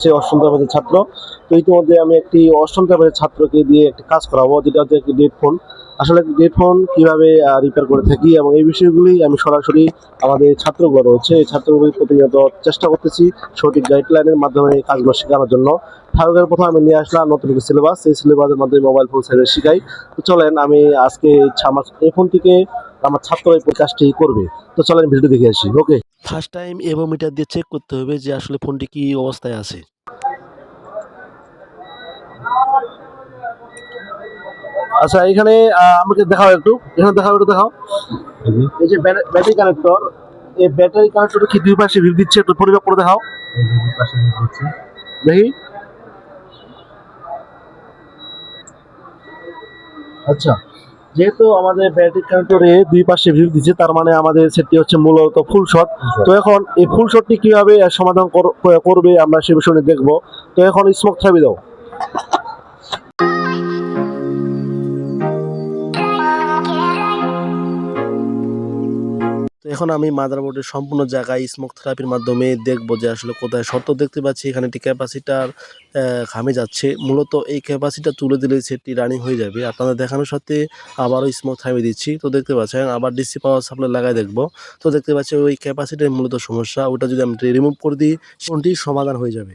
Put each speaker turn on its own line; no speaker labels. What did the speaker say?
সে অষ্টম তরফের ছাত্র। তো ইতিমধ্যে আমি একটি অষ্টম তরফের ছাত্রকে দিয়ে একটি কাজ করাবো, যেটা হচ্ছে একটি ডেড ফোন। আসলে একটি ডেড ফোন কিভাবে রিপেয়ার করে থাকি এবং এই বিষয়গুলি আমি সরাসরি আমাদের ছাত্রগুলো রয়েছে এই ছাত্রগুলি প্রতিনিয়ত চেষ্টা করতেছি সঠিক গাইডলাইনের মাধ্যমে এই কাজগুলো শেখানোর জন্য। ঠাকুরের প্রথমে আমি নিয়ে আসলাম নতুন একটি সিলেবাস, এই সিলেবাসের মাধ্যমে মোবাইল ফোন সাইডে শিখাই। তো চলেন আমি আজকে আমার এই ফোনটিকে আমার ছাত্র এই কাজটি করবে। তো চলেন ভিডিও দেখে আসি। ওকে, ফার্স্ট টাইম এভোমিটার দিয়ে চেক করতে হবে যে আসলে ফোনটি কি অবস্থায় আছে। আচ্ছা, এখানে আমাকে দেখাও একটু, এখানে দেখাও, একটু দেখাও। এই যে ব্যাটারি কানেক্টর, এই ব্যাটারি কানেক্টর কি দুই পাশে ভিপ দিচ্ছে? একটু পরিমাপ করে দেখাও। দেখি। আচ্ছা, যেহেতু আমাদের ব্যাটারি কানেক্টরে দুই পাশে ভিপ দিচ্ছে, তার মানে আমাদের সেটটি হচ্ছে মূলত ফুল শট। তো এখন এই ফুল শটটি কিভাবে সমাধান করবে আমরা সে বিষয়ে দেখবো। তো এখন স্মোক থেরাপি দাও। তো এখন আমি মাদারবোর্ডের সম্পূর্ণ জায়গায় স্মোক থেরাপির মাধ্যমে দেখবো যে আসলে কোথায় শর্ত। দেখতে পাচ্ছি এখানে একটি ক্যাপাসিটার ঘামে যাচ্ছে। মূলত এই ক্যাপাসিটার তুলে দিলে সেটটি রানিং হয়ে যাবে। আপনাদের দেখানোর সাথে আবারও স্মোক থামিয়ে দিচ্ছি। তো দেখতে পাচ্ছেন আবার ডিসি পাওয়ার সাপ্লাই লাগাই দেখবো। তো দেখতে পাচ্ছি ওই ক্যাপাসিটার মূলত সমস্যা, ওটা যদি আমি রিমুভ করে দিই ফোনটি সমাধান হয়ে যাবে।